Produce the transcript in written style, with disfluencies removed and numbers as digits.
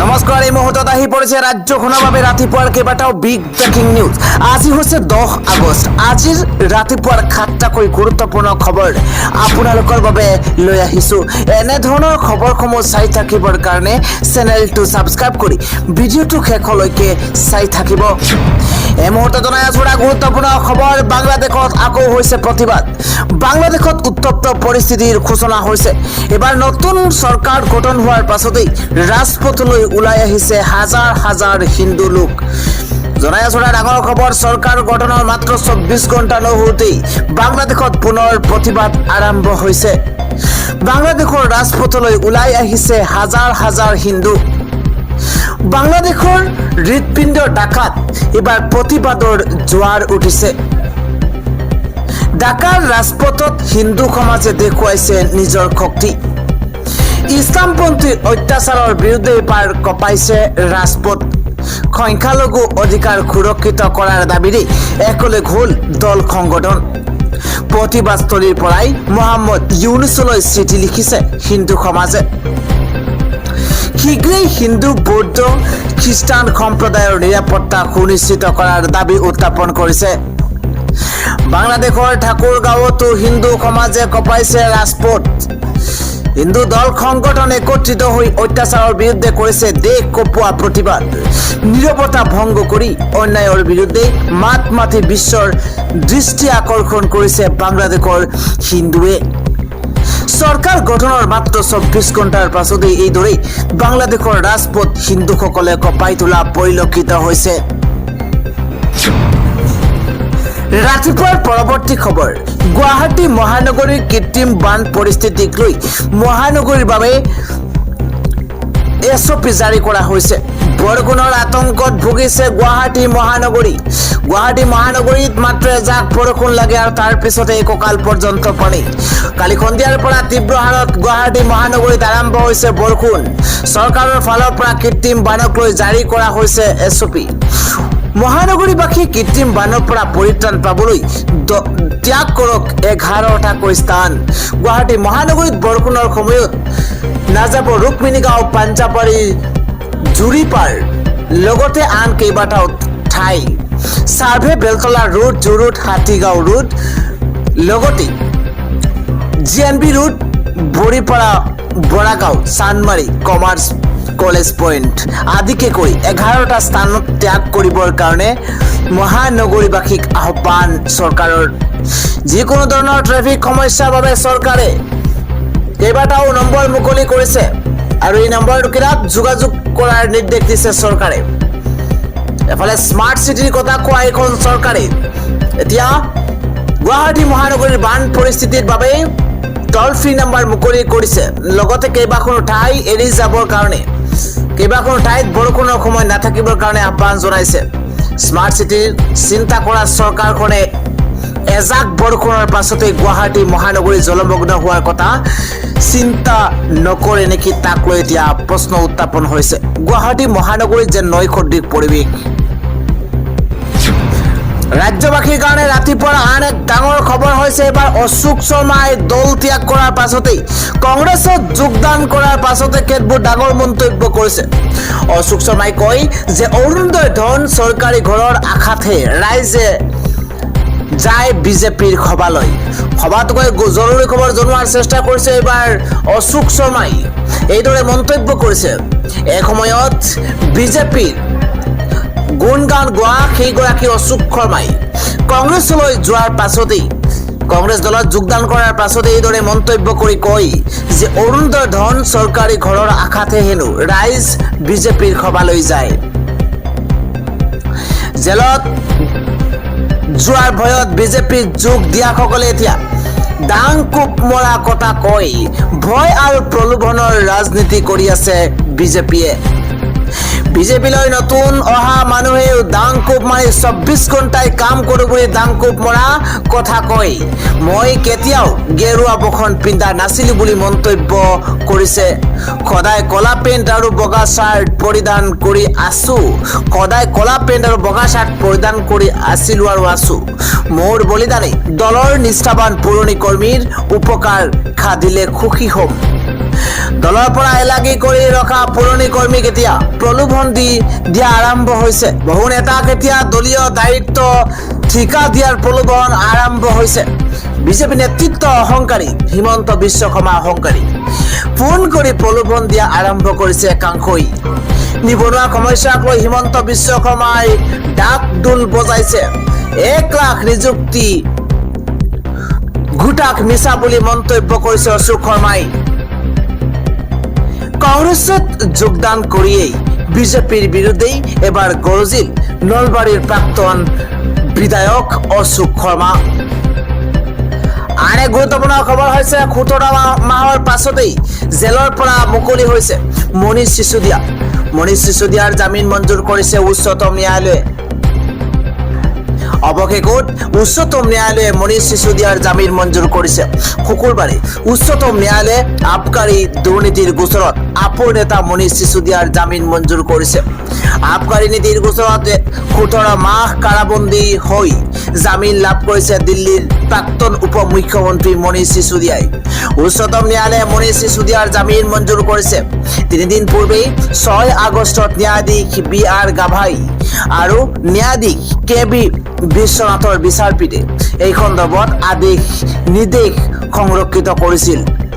নমস্কাৰ, এই মুহূৰ্তত আহি পৰিছে ৰাজ্যখনৰ বাবে ৰাতিপুৱাৰ কেইবাটাও বিগ ব্ৰেকিং নিউজ। আজি হৈছে 10 আগষ্ট। আজিৰ ৰাতিপুৱাৰ 7টাকৈ গুৰুত্বপূৰ্ণ খবৰ আপোনালোকৰ বাবে লৈ আহিছোঁ। এনে ধৰণৰ খবৰসমূহ চাই থাকিবৰ কাৰণে চেনেলটো ছাবস্ক্ৰাইব কৰি ভিডিঅ'টো শেষলৈকে চাই থাকিব। এই মুহূৰ্তত জনাই আছোঁ এটা গুৰুত্বপূৰ্ণ খবৰ। বাংলাদেশত আকৌ হৈছে প্ৰতিবাদ। বাংলাদেশত উত্তপ্ত পৰিস্থিতিৰ সূচনা হৈছে। এবাৰ নতুন চৰকাৰ গঠন হোৱাৰ পাছতেই ৰাজপথলৈ ওলাই আহিছে হাজাৰ হাজাৰ হিন্দু লোক। জনাই আছোঁ এটা ডাঙৰ খবৰ। চৰকাৰ গঠনৰ মাত্ৰ 24 ঘণ্টা নহওঁতেই বাংলাদেশত পুনৰ প্ৰতিবাদ আৰম্ভ হৈছে। বাংলাদেশৰ ৰাজপথলৈ ওলাই আহিছে হাজাৰ হাজাৰ হিন্দু। বাংলাদেশৰ হৃদপিণ্ড ঢাকাত এবাৰ প্ৰতিবাদৰ জোৱাৰ উঠিছে। ঢাকাৰ ৰাজপথত হিন্দু সমাজে দেখুৱাইছে নিজৰ শক্তি। ইছলামপন্থী অত্যাচাৰৰ বিৰুদ্ধে এবাৰ কঁপাইছে ৰাজপথ। সংখ্যালঘু অধিকাৰ সুৰক্ষিত কৰাৰ দাবীৰে একলগ হ'ল দল সংগঠন। প্ৰতিবাদস্থলীৰ পৰাই মহম্মদ ইউনুছলৈ চিঠি লিখিছে হিন্দু সমাজে। শীঘ্ৰেই হিন্দু, বৌদ্ধ, খ্ৰীষ্টান সম্প্ৰদায়ৰ নিৰাপত্তা সুনিশ্চিত কৰাৰ দাবী উত্থাপন কৰিছে। বাংলাদেশৰ ঠাকুৰগাঁৱতো হিন্দু সমাজে কঁপাইছে ৰাজপথ। হিন্দু দল সংগঠন একত্ৰিত হৈ অত্যাচাৰৰ বিৰুদ্ধে কৰিছে দেশ কঁপোৱা প্ৰতিবাদ। নীৰৱতা ভংগ কৰি অন্যায়ৰ বিৰুদ্ধে মাত মাতি বিশ্বৰ দৃষ্টি আকৰ্ষণ কৰিছে বাংলাদেশৰ হিন্দুৱে। চৰকাৰ গঠনৰ মাত্ৰ 24 ঘণ্টাৰ পাছতেই এইদৰেই বাংলাদেশৰ ৰাজপথ হিন্দুসকলে কঁপাই তোলা পৰিলক্ষিত হৈছে। ৰাতিপুৱাৰ পৰৱৰ্তী খবৰ। গুৱাহাটী মহানগৰীৰ কৃত্ৰিম বান পৰিস্থিতিক লৈ মহানগৰীৰ বাবে SOP জাৰি কৰা হৈছে। বৰষুণৰ আতংকত ভুগিছে গুৱাহাটী মহানগৰী। গুৱাহাটী মহানগৰীত মাত্ৰ এজাক বৰষুণ লাগে আৰু তাৰ পিছতে এককাল পৰ্যন্ত পানী। কালি সন্ধিয়াৰ পৰা তীব্ৰ হাৰত গুৱাহাটী মহানগৰীত আৰম্ভ হৈছে বৰষুণ। চৰকাৰৰ ফালৰ পৰা কৃত্ৰিম বানক লৈ জাৰি কৰা হৈছে SOP। মহানগৰীবাসী কৃত্ৰিম বানৰ পৰা পৰিত্ৰাণ পাবলৈ ত্যাগ কৰক 11টাকৈ স্থান। গুৱাহাটী মহানগৰীত বৰষুণৰ সময়ত নাযাব ৰুক্মিণীগাঁও, পাঞ্জাবাৰী, জুৰিপাৰ, লগতে আন কেইবাটাও ঠাই। চাৰ্ভে, বেলতলা ৰোড, জুৰুড, হাতীগাঁও ৰোড, লগতে GNB road, Boripara, Boragaon, Chandmari, commerce college point আদিকে কৰি 11টা স্থানত ত্যাগ কৰিবৰ কাৰণে মহানগৰীবাসীক আহ্বান চৰকাৰৰ। যিকোনো ধৰণৰ ট্ৰেফিক সমস্যাৰ বাবে চৰকাৰে কেইবাটাও নম্বৰ মুকলি কৰিছে আৰু এই নম্বৰকেইটাত যোগাযোগ কৰাৰ নিৰ্দেশ দিছে চৰকাৰে। এফালে স্মাৰ্ট চিটিৰ কথা কোৱা এখন চৰকাৰে এতিয়া গুৱাহাটী মহানগৰীৰ বান পৰিস্থিতিৰ বাবে টল ফ্ৰী নম্বৰ মুকলি কৰিছে। লগতে কেইবাখনো ঠাই এৰি যাবৰ কাৰণে, কেইবাখনো ঠাইত বৰষুণৰ সময় নাথাকিবৰ কাৰণে আহ্বান জনাইছে। স্মাৰ্ট চিটিৰ চিন্তা কৰা চৰকাৰখনে এজাক বৰষুণৰ পাছতে গুৱাহাটী মহানগৰী জলমগ্ন হোৱাৰ কথা চিন্তা নকৰে নেকি, তাক লৈ এতিয়া প্ৰশ্ন উত্থাপন হৈছে। গুৱাহাটী মহানগৰীত যেন নৈসদৃশ পৰিৱেশ। ৰাজ্যবাসীৰ কাৰণে ৰাতিপুৱাৰ আন এক ডাঙৰ খবৰ হৈছে এবাৰ অশোক শৰ্মাই দল ত্যাগ কৰাৰ পাছতেই কংগ্ৰেছত যোগদান কৰাৰ পাছতে কেতবোৰ ডাঙৰ মন্তব্য কৰিছে। অশোক শৰ্মাই কয় যে অৰুণোদয় ধন চৰকাৰী ঘৰৰ আশাতহে ৰাইজে যায় বিজেপিৰ সভালৈ। সভাটোকৈ জৰুৰী খবৰ জনোৱাৰ চেষ্টা কৰিছে এইবাৰ অশোক শৰ্মাই। এইদৰে মন্তব্য কৰিছে। এসময়ত বিজেপিৰ গুণগান গোৱা সেইগৰাকী অশোক শৰ্মাই কংগ্ৰেছলৈ যোৱাৰ পাছতেই, কংগ্ৰেছ দলত যোগদান কৰাৰ পাছতে এইদৰে মন্তব্য কৰি কয় যে অৰুণোদয় ধন চৰকাৰী ঘৰৰ আশাতহে হেনো ৰাইজ বিজেপিৰ সভালৈ যায়। জেলত যোৱাৰ ভয়ত বিজেপিত যোগ দিয়াসকলে এতিয়া দাং কোপ মৰা কথা কয়। ভয় আৰু প্ৰলোভনৰ ৰাজনীতি কৰি আছে বিজেপিয়ে। বিজেপিলৈ নতুন অহা মানুহেও দাং কোপ মাৰি 24 ঘণ্টাই কাম কৰোঁ বুলি দাং কোপ মৰা কথা কয়। মই কেতিয়াও গেৰুৱা বসন পিন্ধা নাছিলোঁ বুলি মন্তব্য কৰিছে। সদায় কলা পেণ্ট আৰু বগা চাৰ্ট পৰিধান কৰি আছোঁ। সদায় কলা পেণ্ট আৰু বগা চাৰ্ট পৰিধান কৰি আছিলোঁ আৰু আছোঁ। মোৰ বলিদানে দলৰ নিষ্ঠাবান পুৰণি কৰ্মীৰ উপকাৰ সাধিলে সুখী হ'ম। দলৰ পৰা এলাগি কৰি ৰখা পুৰণি কৰ্মীক এতিয়া প্ৰলোভন দিয়া আৰম্ভ হৈছে। বহু নেতাক এতিয়া দলীয় দায়িত্ব ঠিকা দিয়াৰ প্ৰলোভন আৰম্ভ হৈছে। বিজেপি নেতৃত্ব অহংকাৰী, হিমন্ত বিশ্ব শৰ্মা অহংকাৰী। ফোন কৰি প্ৰলোভন দিয়া আৰম্ভ কৰিছে কাংখৈ। নিবনুৱা সমস্যাক লৈ হিমন্ত বিশ্ব শৰ্মাই ডাক ডোল বজাইছে। 1 লাখ নিযুক্তি ঘোটাক মিছা বুলি মন্তব্য কৰিছে অশোক শৰ্মাই। কংগ্ৰেছত যোগদান কৰিয়েই বিজেপিৰ বিৰুদ্ধেই এবাৰ গৰজিল নলবাৰীৰ প্ৰাক্তন বিধায়ক অশোক শৰ্মা। আন এক গুৰুত্বপূৰ্ণ খবৰ হৈছে 17 মাহৰ পাছতেই জেলৰ পৰা মুকলি হৈছে মনীষ চিচোদিয়া। মনীষ চিচোদিয়াৰ জামিন মঞ্জুৰ কৰিছে উচ্চতম ন্যায়ালয়ে। অৱশেষত উচ্চতম ন্যায়ালয়ে মনীষ চিচোদিয়াৰ জামিন মঞ্জুৰ কৰিছে। শুকুৰবাৰে উচ্চতম ন্যায়ালয়ে আবকাৰী দুৰ্নীতিৰ গোচৰত আপৰ নেতা মনীষ চিচোদিয়াৰ জামিন মঞ্জুৰ কৰিছে। আবকাৰী নীতিৰ গোচৰত 17 মাহ কাৰাবন্দী হৈ জামিন লাভ কৰিছে দিল্লীৰ প্ৰাক্তন উপ মুখ্যমন্ত্ৰী মনীষ চিচোদিয়াই। উচ্চতম ন্যায়ালয়ে মনীষ চিচোদিয়াৰ জামিন মঞ্জুৰ কৰিছে। 3 দিন পূৰ্বেই 6 আগষ্টত ন্যায়াধীশ BR গাভাই আৰু ন্যায়াধীশ KB বিশ্বনাথৰ বিচাৰপীঠে এই সন্দৰ্ভত নিৰ্দেশ সংৰক্ষিত কৰিছিল।